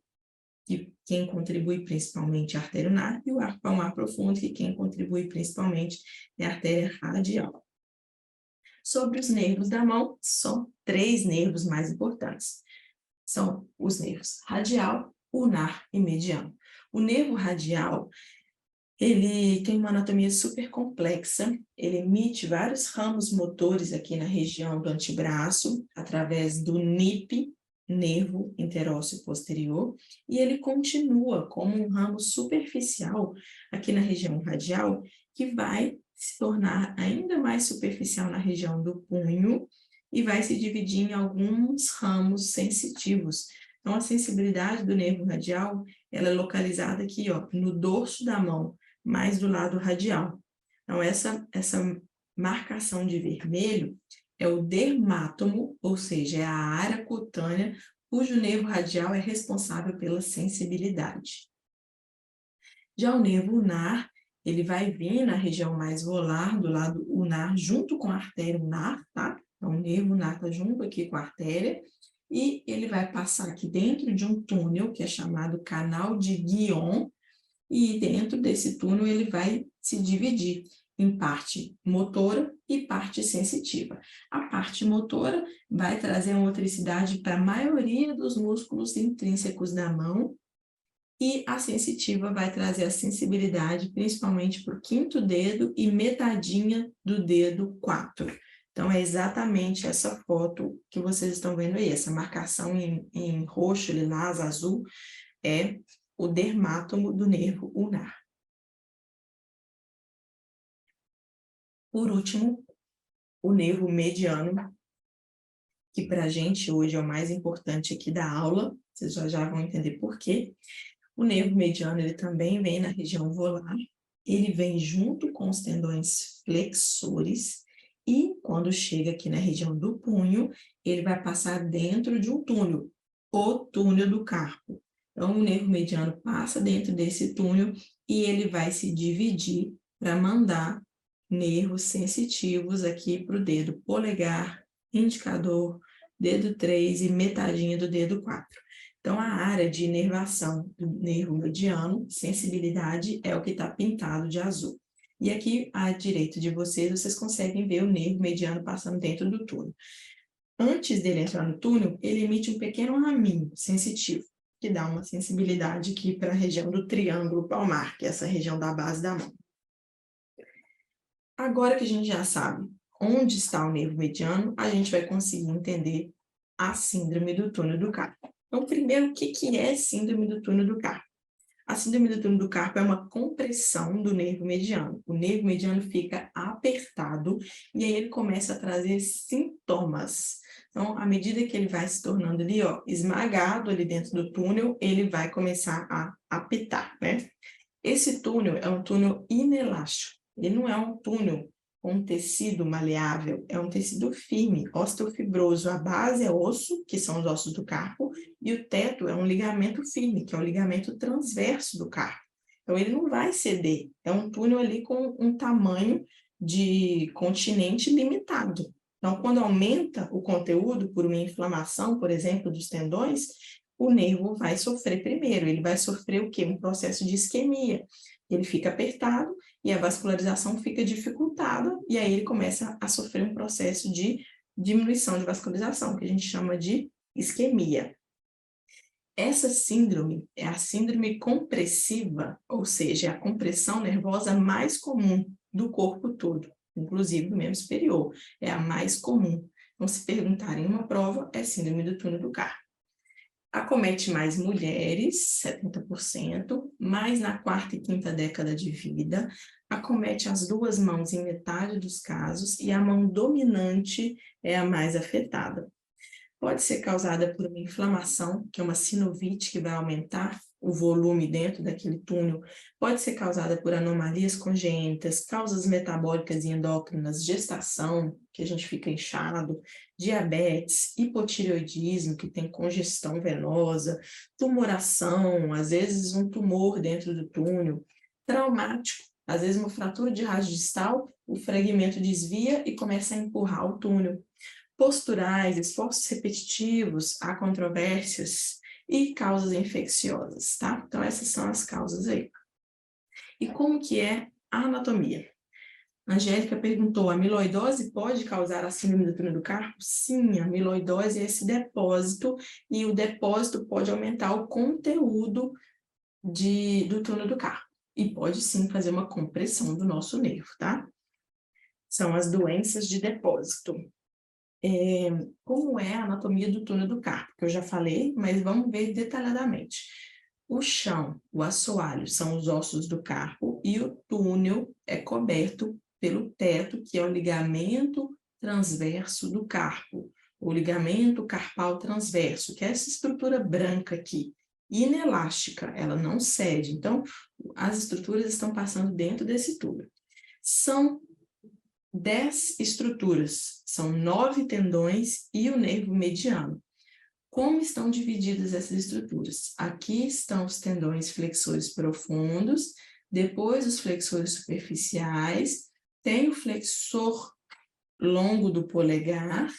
que quem contribui principalmente é a artéria ulnar, e o arco palmar profundo, que quem contribui principalmente é a artéria radial. Sobre os nervos da mão, são 3 nervos mais importantes. São os nervos radial, ulnar e mediano. O nervo radial, ele tem uma anatomia super complexa, ele emite vários ramos motores aqui na região do antebraço, através do NIP, nervo interósseo posterior, e ele continua como um ramo superficial aqui na região radial, que vai se tornar ainda mais superficial na região do punho e vai se dividir em alguns ramos sensitivos. Então, a sensibilidade do nervo radial, ela é localizada aqui, ó, no dorso da mão, mais do lado radial. Então, essa marcação de vermelho é o dermátomo, ou seja, é a área cutânea, cujo nervo radial é responsável pela sensibilidade. Já o nervo ulnar, ele vai vir na região mais volar, do lado ulnar, junto com a artéria ulnar, tá? Então, o nervo ulnar está junto aqui com a artéria, e ele vai passar aqui dentro de um túnel, que é chamado canal de Guion, e dentro desse túnel ele vai se dividir em parte motora e parte sensitiva. A parte motora vai trazer a motricidade para a maioria dos músculos intrínsecos da mão, e a sensitiva vai trazer a sensibilidade, principalmente para o 5º dedo e metadinha do dedo 4. Então, é exatamente essa foto que vocês estão vendo aí, essa marcação em roxo, lilás, azul, é o dermátomo do nervo ulnar. Por último, o nervo mediano, que para a gente hoje é o mais importante aqui da aula, vocês já vão entender por quê. O nervo mediano, ele também vem na região volar, ele vem junto com os tendões flexores e quando chega aqui na região do punho, ele vai passar dentro de um túnel, o túnel do carpo. Então, o nervo mediano passa dentro desse túnel e ele vai se dividir para mandar nervos sensitivos aqui para o dedo polegar, indicador, dedo 3 e metadinha do dedo 4. Então, a área de inervação do nervo mediano, sensibilidade, é o que está pintado de azul. E aqui, à direita de vocês conseguem ver o nervo mediano passando dentro do túnel. Antes dele entrar no túnel, ele emite um pequeno raminho sensitivo, que dá uma sensibilidade aqui para a região do triângulo palmar, que é essa região da base da mão. Agora que a gente já sabe onde está o nervo mediano, a gente vai conseguir entender a síndrome do túnel do carpo. Então, primeiro, o que é síndrome do túnel do carpo? A síndrome do túnel do carpo é uma compressão do nervo mediano. O nervo mediano fica apertado e aí ele começa a trazer sintomas. Então, à medida que ele vai se tornando ali, ó, esmagado ali dentro do túnel, ele vai começar a apitar, né? Esse túnel é um túnel inelástico. Ele não é um túnel com tecido maleável, é um tecido firme, osteofibroso. A base é osso, que são os ossos do carpo, e o teto é um ligamento firme, que é o ligamento transverso do carpo. Então, ele não vai ceder. É um túnel ali com um tamanho de continente limitado. Então, quando aumenta o conteúdo por uma inflamação, por exemplo, dos tendões, o nervo vai sofrer primeiro. Ele vai sofrer o quê? Um processo de isquemia. Ele fica apertado e a vascularização fica dificultada, e aí ele começa a sofrer um processo de diminuição de vascularização, que a gente chama de isquemia. Essa síndrome é a síndrome compressiva, ou seja, é a compressão nervosa mais comum do corpo todo, inclusive do membro superior, é a mais comum. Então, se perguntarem em uma prova, é síndrome do túnel do carpo. Acomete mais mulheres, 70%, mais na quarta e quinta década de vida, acomete as duas mãos em metade dos casos e a mão dominante é a mais afetada. Pode ser causada por uma inflamação, que é uma sinovite que vai aumentar o volume dentro daquele túnel, pode ser causada por anomalias congênitas, causas metabólicas e endócrinas, gestação, que a gente fica inchado, diabetes, hipotireoidismo, que tem congestão venosa, tumoração, às vezes um tumor dentro do túnel, traumático, às vezes uma fratura de rádio distal, o fragmento desvia e começa a empurrar o túnel. Posturais, esforços repetitivos, há controvérsias e causas infecciosas, tá? Então, essas são as causas aí. E como que é a anatomia? A Angélica perguntou, a amiloidose pode causar a síndrome do túnel do carpo? Sim, a amiloidose é esse depósito, e o depósito pode aumentar o conteúdo do túnel do carpo. E pode sim fazer uma compressão do nosso nervo, tá? São as doenças de depósito. Como é a anatomia do túnel do carpo, que eu já falei, mas vamos ver detalhadamente. O chão, o assoalho, são os ossos do carpo e o túnel é coberto pelo teto, que é o ligamento transverso do carpo, o ligamento carpal transverso, que é essa estrutura branca aqui, inelástica, ela não cede. Então, as estruturas estão passando dentro desse túnel. São 10 estruturas, são 9 tendões e o nervo mediano. Como estão divididas essas estruturas? Aqui estão os tendões flexores profundos, depois os flexores superficiais, tem o flexor longo do polegar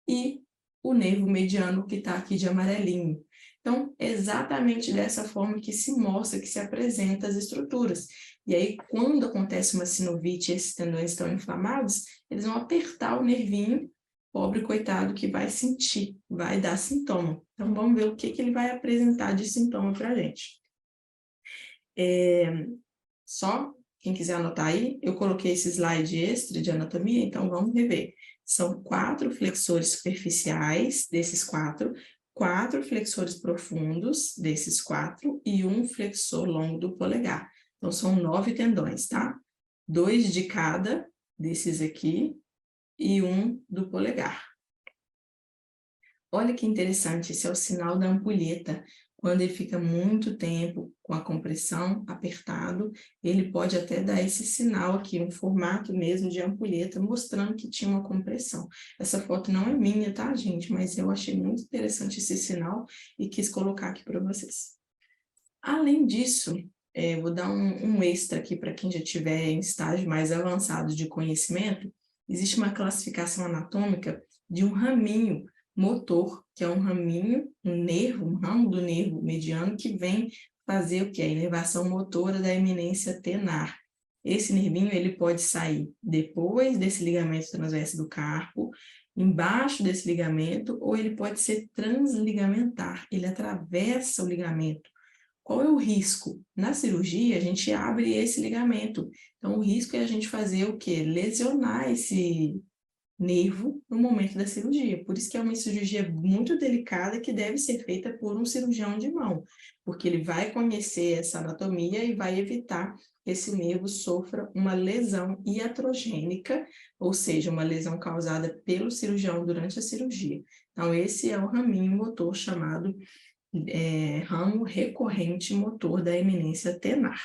e o nervo mediano que está aqui de amarelinho. Então, exatamente dessa forma que se mostra, que se apresenta as estruturas. E aí, quando acontece uma sinovite e esses tendões estão inflamados, eles vão apertar o nervinho, pobre coitado que vai sentir, vai dar sintoma. Então, vamos ver o que ele vai apresentar de sintoma para a gente. Só quem quiser anotar aí, eu coloquei esse slide extra de anatomia, então vamos rever. São 4 flexores superficiais, desses 4 flexores profundos, desses 4, e um flexor longo do polegar. Então, são 9 tendões, tá? 2 de cada desses aqui e um do polegar. Olha que interessante, esse é o sinal da ampulheta. Quando ele fica muito tempo com a compressão apertado, ele pode até dar esse sinal aqui, um formato mesmo de ampulheta, mostrando que tinha uma compressão. Essa foto não é minha, tá, gente? Mas eu achei muito interessante esse sinal e quis colocar aqui para vocês. Além disso, vou dar um extra aqui para quem já estiver em estágio mais avançado de conhecimento. Existe uma classificação anatômica de um raminho motor, que é um raminho, um nervo, um ramo do nervo mediano que vem fazer o que? A inervação motora da eminência tenar. Esse nervinho ele pode sair depois desse ligamento transverso do carpo, embaixo desse ligamento, ou ele pode ser transligamentar, ele atravessa o ligamento. Qual é o risco? Na cirurgia, a gente abre esse ligamento. Então, o risco é a gente fazer o quê? Lesionar esse nervo no momento da cirurgia. Por isso que é uma cirurgia muito delicada que deve ser feita por um cirurgião de mão, porque ele vai conhecer essa anatomia e vai evitar que esse nervo sofra uma lesão iatrogênica, ou seja, uma lesão causada pelo cirurgião durante a cirurgia. Então, esse é o raminho motor chamado ramo recorrente motor da eminência tenar.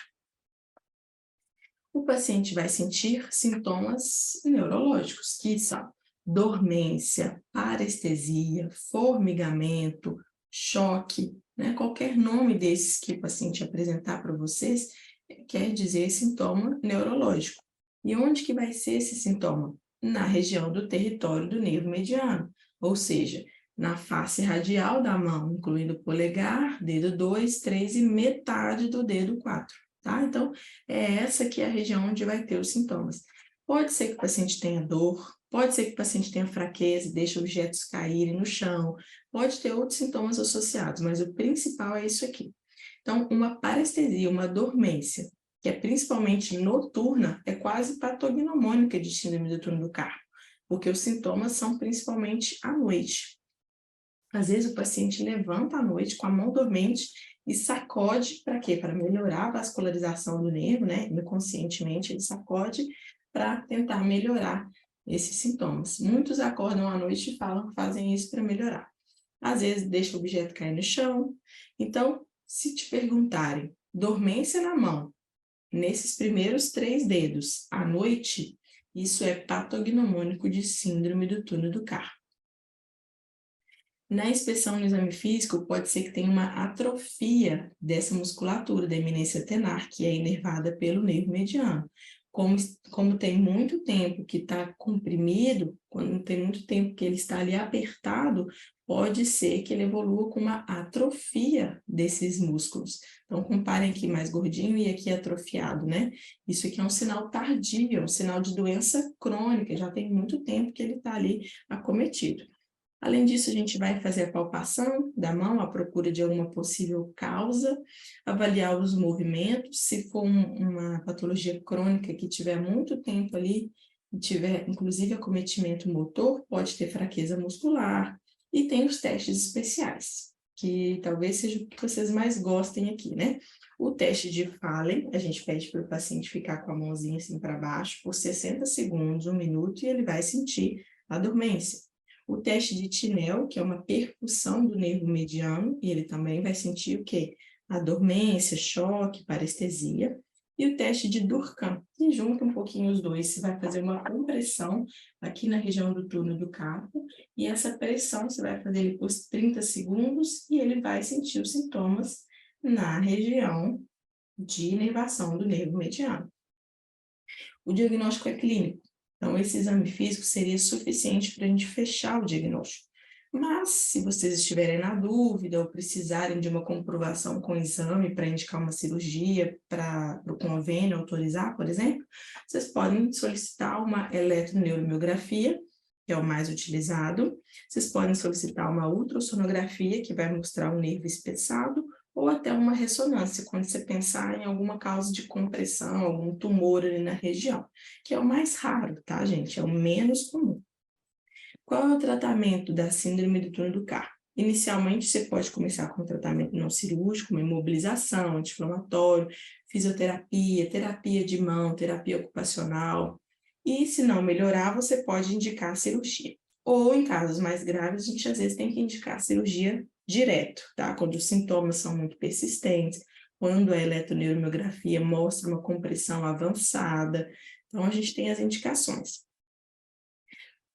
O paciente vai sentir sintomas neurológicos, que são dormência, parestesia, formigamento, choque, né? Qualquer nome desses que o paciente apresentar para vocês quer dizer sintoma neurológico. E onde que vai ser esse sintoma? Na região do território do nervo mediano, ou seja, na face radial da mão, incluindo o polegar, dedo 2, 3 e metade do dedo 4, tá? Então, é essa que é a região onde vai ter os sintomas. Pode ser que o paciente tenha dor, pode ser que o paciente tenha fraqueza, deixe objetos caírem no chão, pode ter outros sintomas associados, mas o principal é isso aqui. Então, uma parestesia, uma dormência, que é principalmente noturna, é quase patognomônica de síndrome do túnel do carpo, porque os sintomas são principalmente à noite. Às vezes o paciente levanta à noite com a mão dormente e sacode para quê? Para melhorar a vascularização do nervo, né? Inconscientemente ele sacode para tentar melhorar esses sintomas. Muitos acordam à noite e falam que fazem isso para melhorar. Às vezes deixa o objeto cair no chão. Então, se te perguntarem, dormência na mão, nesses primeiros 3 dedos, à noite, isso é patognomônico de síndrome do túnel do carpo. Na inspeção no exame físico, pode ser que tenha uma atrofia dessa musculatura da eminência tenar, que é inervada pelo nervo mediano. Como tem muito tempo que está comprimido, quando tem muito tempo que ele está ali apertado, pode ser que ele evolua com uma atrofia desses músculos. Então, comparem aqui mais gordinho e aqui atrofiado, né? Isso aqui é um sinal tardio, é um sinal de doença crônica, já tem muito tempo que ele está ali acometido. Além disso, a gente vai fazer a palpação da mão, à procura de alguma possível causa, avaliar os movimentos, se for uma patologia crônica que tiver muito tempo ali, e tiver inclusive acometimento motor, pode ter fraqueza muscular, e tem os testes especiais, que talvez seja o que vocês mais gostem aqui, né? O teste de Fallen, a gente pede para o paciente ficar com a mãozinha assim para baixo por 60 segundos, 1 minuto, e ele vai sentir a dormência. O teste de Tinel, que é uma percussão do nervo mediano, e ele também vai sentir o quê? A dormência, choque, parestesia. E o teste de Durkheim, que junta um pouquinho os dois, você vai fazer uma compressão aqui na região do túnel do carpo, e essa pressão você vai fazer ele por 30 segundos, e ele vai sentir os sintomas na região de inervação do nervo mediano. O diagnóstico é clínico. Então, esse exame físico seria suficiente para a gente fechar o diagnóstico. Mas, se vocês estiverem na dúvida ou precisarem de uma comprovação com exame para indicar uma cirurgia para o convênio autorizar, por exemplo, vocês podem solicitar uma eletroneuromiografia, que é o mais utilizado. Vocês podem solicitar uma ultrassonografia, que vai mostrar o nervo espessado, ou até uma ressonância, quando você pensar em alguma causa de compressão, algum tumor ali na região, que é o mais raro, tá, gente? É o menos comum. Qual é o tratamento da síndrome do túnel do carpo? Inicialmente, você pode começar com um tratamento não cirúrgico, uma imobilização, anti-inflamatório, fisioterapia, terapia de mão, terapia ocupacional. E, se não melhorar, você pode indicar a cirurgia. Ou, em casos mais graves, a gente às vezes tem que indicar a cirurgia direto, tá? Quando os sintomas são muito persistentes, quando a eletroneuromiografia mostra uma compressão avançada. Então, a gente tem as indicações.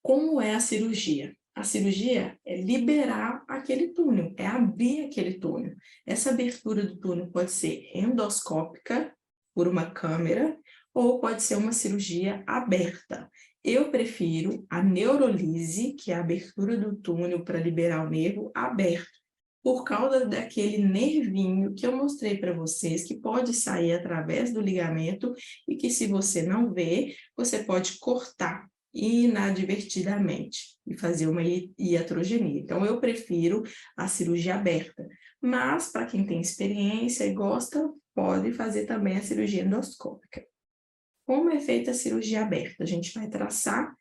Como é a cirurgia? A cirurgia é liberar aquele túnel, é abrir aquele túnel. Essa abertura do túnel pode ser endoscópica, por uma câmera, ou pode ser uma cirurgia aberta. Eu prefiro a neurolise, que é a abertura do túnel para liberar o nervo, aberto, por causa daquele nervinho que eu mostrei para vocês, que pode sair através do ligamento e que, se você não vê, você pode cortar inadvertidamente e fazer uma iatrogenia. Então, eu prefiro a cirurgia aberta, mas para quem tem experiência e gosta, pode fazer também a cirurgia endoscópica. Como é feita a cirurgia aberta? A gente vai traçar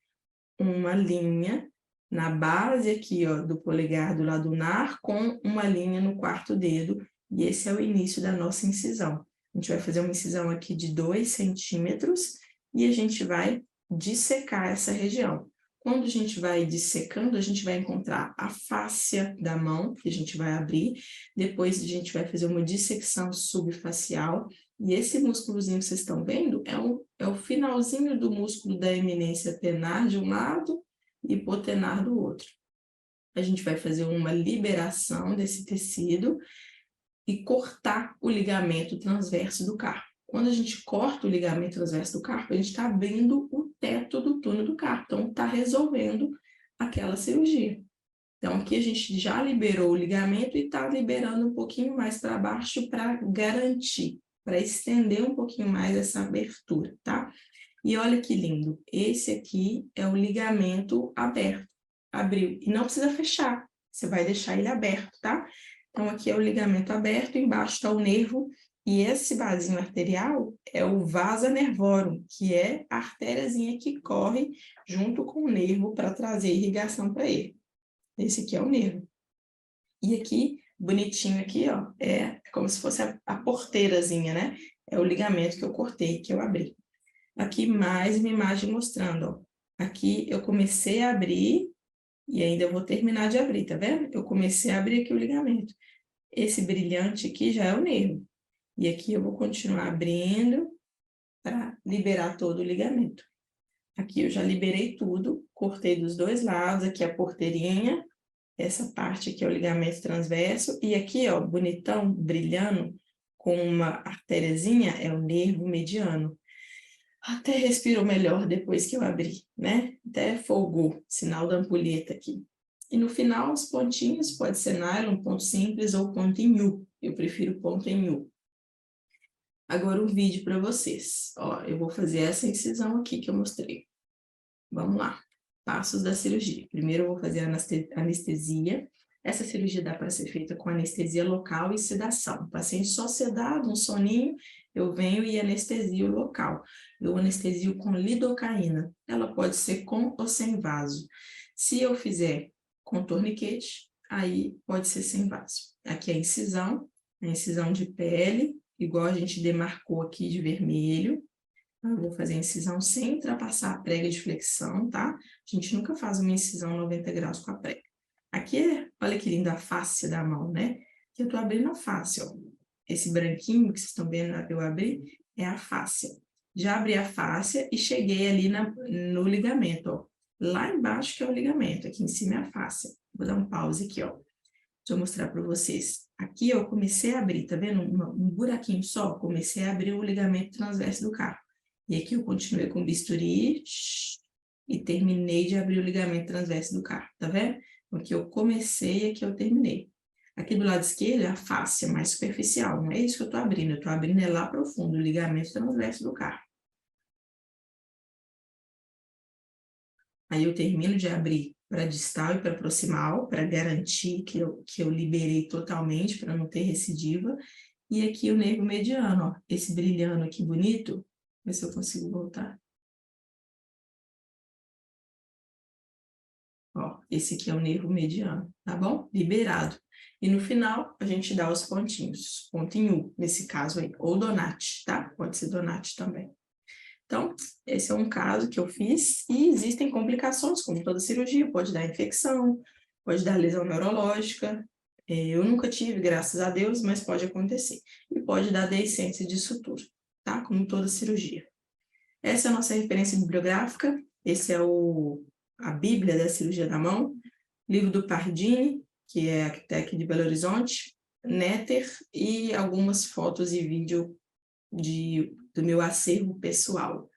uma linha na base aqui, ó, do polegar do lado lunar, com uma linha no quarto dedo, e esse é o início da nossa incisão. A gente vai fazer uma incisão aqui de 2 centímetros, e a gente vai dissecar essa região. Quando a gente vai dissecando, a gente vai encontrar a fáscia da mão, que a gente vai abrir, depois a gente vai fazer uma dissecção subfacial, e esse músculozinho que vocês estão vendo é o finalzinho do músculo da eminência tenar de um lado e hipotenar do outro. A gente vai fazer uma liberação desse tecido e cortar o ligamento transverso do carpo. Quando a gente corta o ligamento transverso do carpo, a gente está abrindo o teto do túnel do carpo, então está resolvendo aquela cirurgia. Então, aqui a gente já liberou o ligamento e está liberando um pouquinho mais para baixo para garantir, para estender um pouquinho mais essa abertura, tá? E olha que lindo, esse aqui é o ligamento aberto, abriu, e não precisa fechar, você vai deixar ele aberto, tá? Então, aqui é o ligamento aberto, embaixo está o nervo, e esse vasinho arterial é o vasa nervorum, que é a artériazinha que corre junto com o nervo para trazer irrigação para ele. Esse aqui é o nervo. E aqui, bonitinho aqui, ó, é como se fosse a porteirazinha, né? É o ligamento que eu cortei, que eu abri. Aqui mais uma imagem mostrando, ó. Aqui eu comecei a abrir e ainda eu vou terminar de abrir, tá vendo? Eu comecei a abrir aqui o ligamento. Esse brilhante aqui já é o nervo. E aqui eu vou continuar abrindo para liberar todo o ligamento. Aqui eu já liberei tudo, cortei dos dois lados, aqui a porteirinha, essa parte aqui é o ligamento transverso, e aqui, ó, bonitão, brilhando, com uma artériazinha, é o nervo mediano. Até respirou melhor depois que eu abri, né? Até folgou, sinal da ampulheta aqui. E no final, os pontinhos, pode ser nylon, ponto simples ou ponto em U. Eu prefiro ponto em U. Agora um vídeo para vocês. Ó, eu vou fazer essa incisão aqui que eu mostrei. Vamos lá. Passos da cirurgia. Primeiro eu vou fazer a anestesia. Essa cirurgia dá para ser feita com anestesia local e sedação. O paciente só sedado, um soninho, eu venho e anestesio o local. Eu anestesio com lidocaína. Ela pode ser com ou sem vaso. Se eu fizer com torniquete, aí pode ser sem vaso. Aqui é a incisão de pele, igual a gente demarcou aqui de vermelho. Eu vou fazer a incisão sem ultrapassar a prega de flexão, tá? A gente nunca faz uma incisão 90 graus com a prega. Aqui, olha que linda a face da mão, né? Que eu tô abrindo a face, ó. Esse branquinho que vocês estão vendo eu abrir é a face. Já abri a face e cheguei ali no ligamento, ó. Lá embaixo que é o ligamento, aqui em cima é a face. Vou dar um pause aqui, ó. Deixa eu mostrar para vocês. Aqui eu comecei a abrir, tá vendo? Um buraquinho só, comecei a abrir o ligamento transverso do carpo. E aqui eu continuei com o bisturi e terminei de abrir o ligamento transverso do carpo, tá vendo? Aqui eu comecei e aqui eu terminei. Aqui do lado esquerdo é a face mais superficial, não é isso que eu tô abrindo. Eu tô abrindo é lá profundo, o ligamento transverso do carpo. Aí eu termino de abrir para distal e para proximal, para garantir que eu liberei totalmente, para não ter recidiva. E aqui o nervo mediano, ó, esse brilhando aqui bonito, ver se eu consigo voltar. Ó, esse aqui é o nervo mediano, tá bom? Liberado. E no final, a gente dá os pontinhos. Ponto em U, nesse caso aí. Ou Donati, tá? Pode ser Donati também. Então, esse é um caso que eu fiz. E existem complicações, como toda cirurgia. Pode dar infecção, pode dar lesão neurológica. Eu nunca tive, graças a Deus, mas pode acontecer. E pode dar deiscência de sutura, tá? Como toda cirurgia. Essa é a nossa referência bibliográfica. Esse é a Bíblia da Cirurgia da Mão. Livro do Pardini, que é arquiteto de Belo Horizonte, Netter, e algumas fotos e vídeo do meu acervo pessoal.